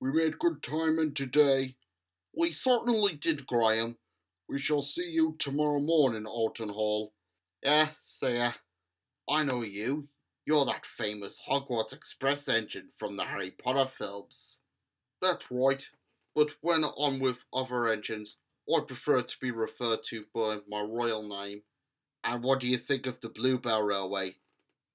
We made good timing today. We certainly did, Graham. We shall see you tomorrow morning, Alton Hall. Yeah, so yeah, I know you. You're that famous Hogwarts Express engine from the Harry Potter films. That's right, but when I'm with other engines, I prefer to be referred to by my royal name. And what do you think of the Bluebell Railway?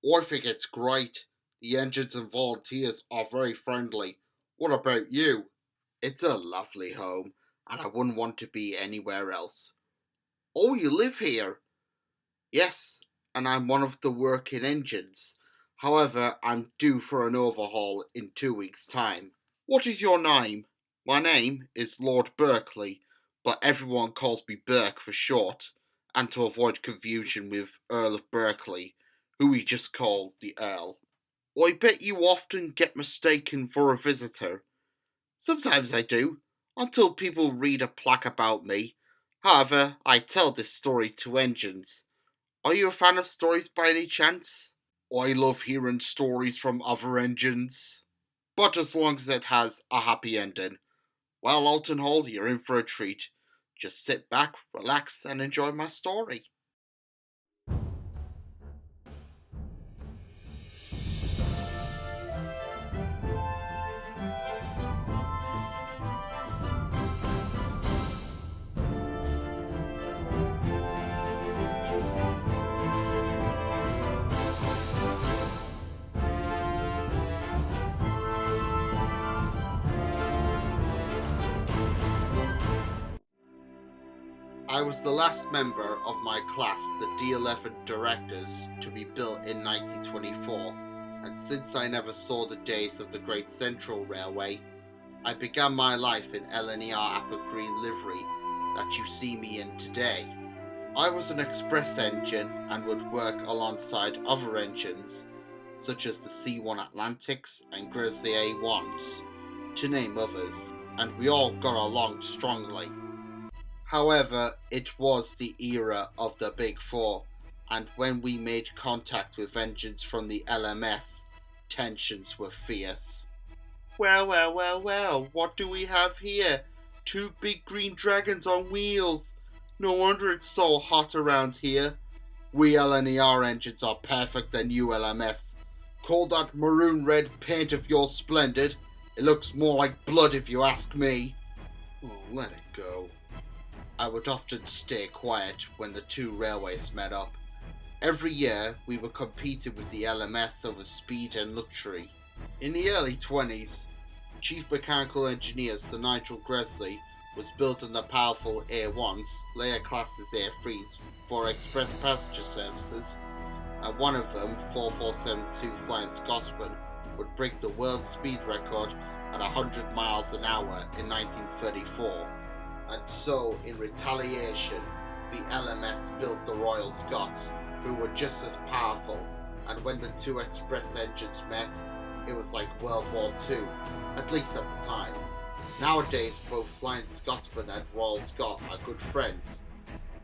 I think it's great. The engines and volunteers are very friendly. What about you? It's a lovely home, and I wouldn't want to be anywhere else. Oh, you live here? Yes, and I'm one of the working engines. However, I'm due for an overhaul in 2 weeks' time. What is your name? My name is Lord Berkeley, but everyone calls me Burke for short, and to avoid confusion with Earl of Berkeley, who we just call the Earl. I bet you often get mistaken for a visitor. Sometimes I do, until people read a plaque about me. However, I tell this story to engines. Are you a fan of stories by any chance? I love hearing stories from other engines. But as long as it has a happy ending. Well, Alton Hall, you're in for a treat. Just sit back, relax, and enjoy my story. I was the last member of my class, the D11 directors, to be built in 1924, and since I never saw the days of the Great Central Railway, I began my life in LNER apple green livery that you see me in today. I was an express engine and would work alongside other engines, such as the C1 Atlantics and Grizzly A1s, to name others, and we all got along strongly. However, it was the era of the Big Four, and when we made contact with engines from the LMS, tensions were fierce. Well, what do we have here? Two big green dragons on wheels. No wonder it's so hot around here. We LNER engines are perfect than ULMS. Call that maroon red paint of yours splendid. It looks more like blood if you ask me. Oh, let it go. I would often stay quiet when the two railways met up. Every year, we were competing with the LMS over speed and luxury. In the early 20s, Chief Mechanical Engineer Sir Nigel Gresley was building the powerful A1s, later classes A3s, for express passenger services, and one of them, 4472 Flying Scotsman, would break the world speed record at 100 miles an hour in 1934. And so, in retaliation, the LMS built the Royal Scots, who were just as powerful, and when the two express engines met, it was like World War II, at least at the time. Nowadays, both Flying Scotsman and Royal Scot are good friends,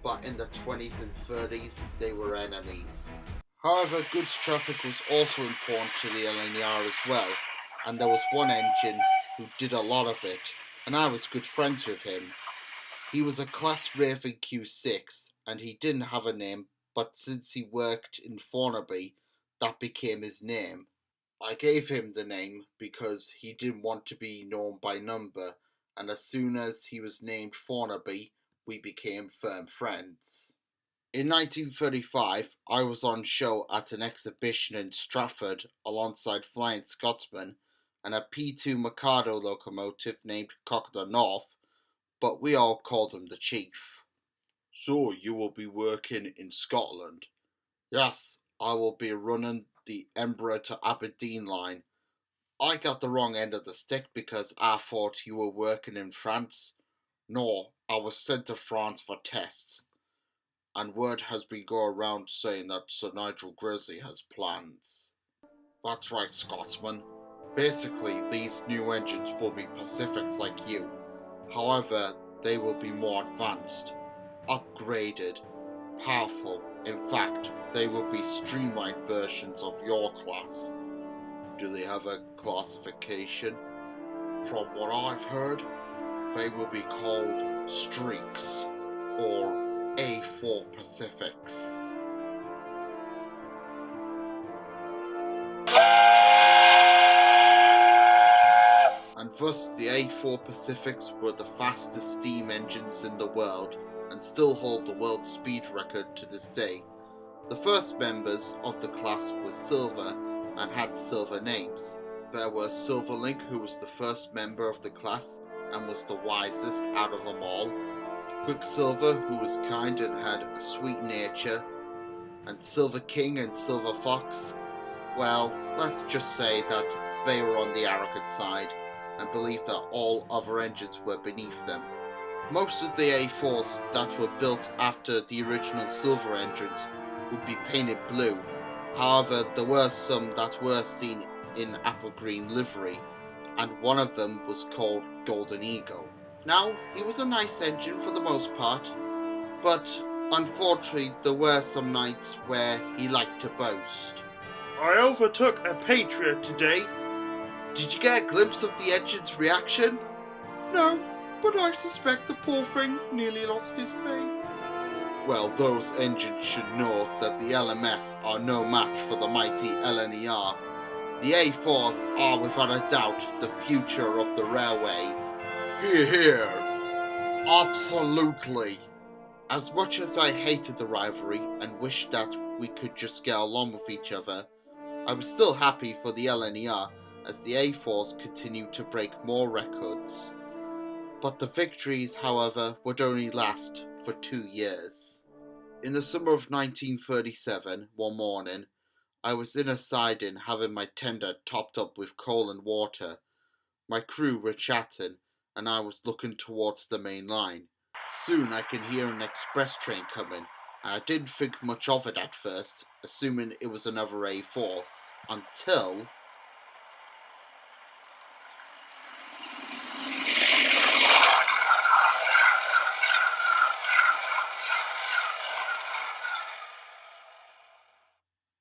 but in the 20s and 30s, they were enemies. However, goods traffic was also important to the LNER as well, and there was one engine who did a lot of it, and I was good friends with him. He was a class Raven Q6, and he didn't have a name, but since he worked in Hornby, that became his name. I gave him the name because he didn't want to be known by number, and as soon as he was named Hornby, we became firm friends. In 1935, I was on show at an exhibition in Stratford alongside Flying Scotsman and a P2 Mikado locomotive named Cockney North, but we all called him the Chief. So you will be working in Scotland? Yes, I will be running the Edinburgh to Aberdeen line. I got the wrong end of the stick because I thought you were working in France. No, I was sent to France for tests, and word has been going around saying that Sir Nigel Grizzly has plans. That's right, Scotsman. Basically, these new engines will be Pacifics like you. However, they will be more advanced, upgraded, powerful. In fact, they will be streamlined versions of your class. Do they have a classification? From what I've heard, they will be called Streaks, or A4 Pacifics. And thus the A4 Pacifics were the fastest steam engines in the world, and still hold the world speed record to this day. The first members of the class were silver and had silver names. There was Silverlink, who was the first member of the class and was the wisest out of them all. Quicksilver, who was kind and had a sweet nature. And Silver King and Silver Fox, well, let's just say that they were on the arrogant side and believed that all other engines were beneath them. Most of the A4s that were built after the original silver engines would be painted blue. However, there were some that were seen in apple green livery, and one of them was called Golden Eagle. Now, he was a nice engine for the most part, but unfortunately there were some nights where he liked to boast. I overtook a Patriot today. Did you get a glimpse of the engine's reaction? No, but I suspect the poor thing nearly lost his face. Well, those engines should know that the LMS are no match for the mighty LNER. The A4s are without a doubt the future of the railways. Hear, hear. Absolutely. As much as I hated the rivalry and wished that we could just get along with each other, I was still happy for the LNER as the A4s continued to break more records. But the victories, however, would only last for 2 years. In the summer of 1937, one morning, I was in a siding having my tender topped up with coal and water. My crew were chatting, and I was looking towards the main line. Soon I can hear an express train coming, and I didn't think much of it at first, assuming it was another A4, until...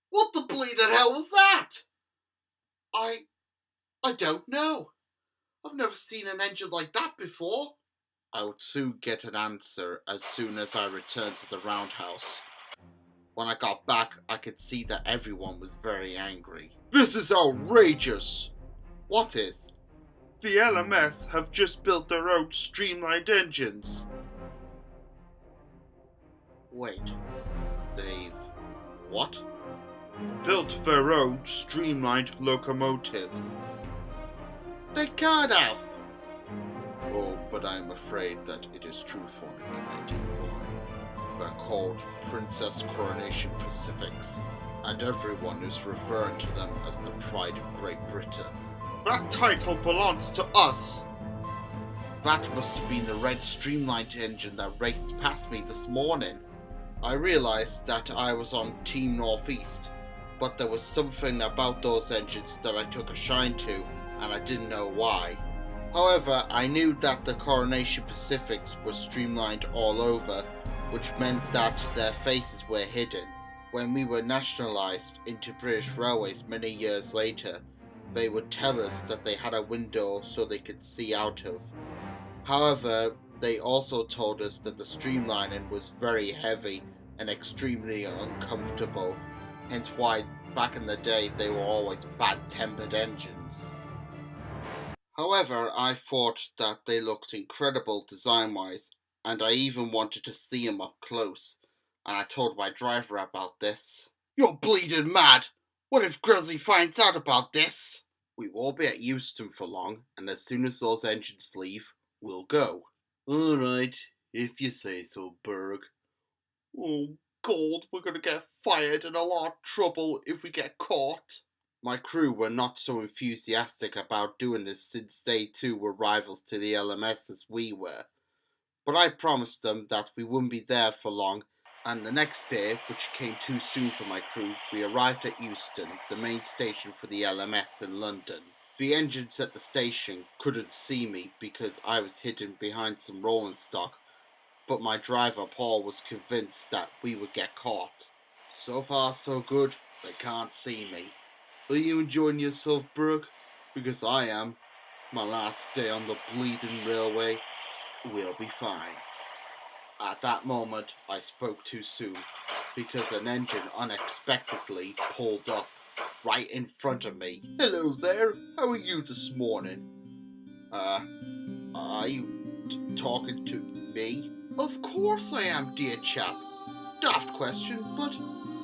What the bleeding hell was that? I don't know. I've never seen an engine like that before. I would soon get an answer as soon as I returned to the roundhouse. When I got back, I could see that everyone was very angry. This is outrageous! What is? The LMS have just built their own streamlined engines. Wait, they've... what? Built their own streamlined locomotives. They can't have! Oh, but I'm afraid that it is true for me, my dear boy. They're called Princess Coronation Pacifics, and everyone is referring to them as the pride of Great Britain. That title belongs to us! That must have been the red streamlined engine that raced past me this morning. I realised that I was on Team Northeast, but there was something about those engines that I took a shine to, and I didn't know why. However, I knew that the Coronation Pacifics were streamlined all over, which meant that their faces were hidden. When we were nationalised into British Railways many years later, they would tell us that they had a window so they could see out of. However, they also told us that the streamlining was very heavy and extremely uncomfortable, hence why back in the day they were always bad-tempered engines. However, I thought that they looked incredible design-wise, and I even wanted to see them up close, and I told my driver about this. You're bleeding mad! What if Grizzly finds out about this? We won't be at Euston for long, and as soon as those engines leave, we'll go. Alright, if you say so, Berg. Oh God, we're gonna get fired and a lot of trouble if we get caught. My crew were not so enthusiastic about doing this since they too were rivals to the LMS as we were. But I promised them that we wouldn't be there for long, and the next day, which came too soon for my crew, we arrived at Euston, the main station for the LMS in London. The engines at the station couldn't see me because I was hidden behind some rolling stock, but my driver Paul was convinced that we would get caught. So far so good, they can't see me. Are you enjoying yourself, Brooke? Because I am. My last day on the bleeding railway. We'll be fine. At that moment, I spoke too soon, because an engine unexpectedly pulled up right in front of me. Hello there, how are you this morning? Are you talking to me? Of course I am, dear chap. Daft question, but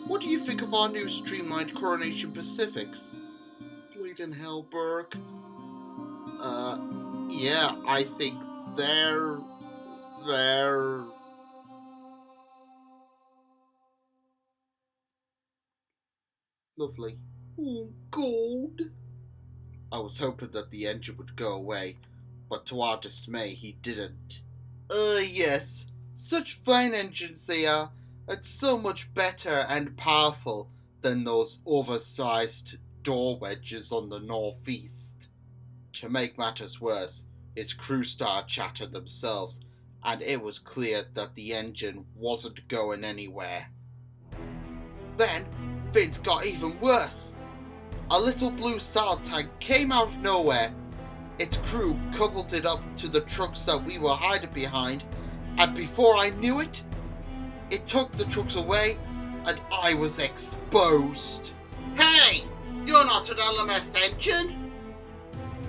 what do you think of our new streamlined Coronation Pacifics? Bleeding hell, Burke. Yeah, I think they're... Lovely. Oh, gold. I was hoping that the engine would go away, but to our dismay, he didn't. Yes. Such fine engines they are, and so much better and powerful than those oversized door wedges on the northeast. To make matters worse, his crew started chattering themselves, and it was clear that the engine wasn't going anywhere. Then, things got even worse. A little blue sail tank came out of nowhere. Its crew coupled it up to the trucks that we were hiding behind, and before I knew it, it took the trucks away, and I was exposed. Hey! You're not an LMS engine!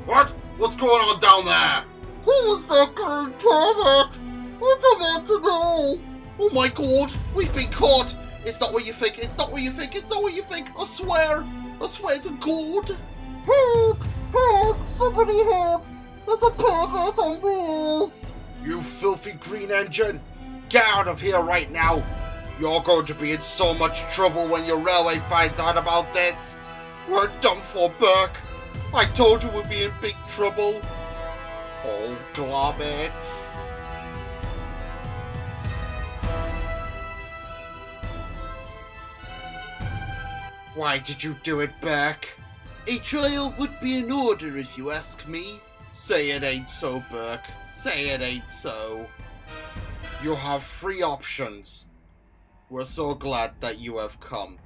What? What's going on down there? Who was that green pervert? I don't want to know! Oh my god, we've been caught! It's not what you think, it's not what you think, it's not what you think, I swear to God! Help! Help! Somebody help! There's a pervert on wheels! You filthy green engine! Get out of here right now! You're going to be in so much trouble when your railway finds out about this! We're done for, Burke! I told you we'd be in big trouble! Oh, globbits! Why did you do it, Burke? A trial would be in order, if you ask me. Say it ain't so, Burke. Say it ain't so. You have 3 options. We're so glad that you have come.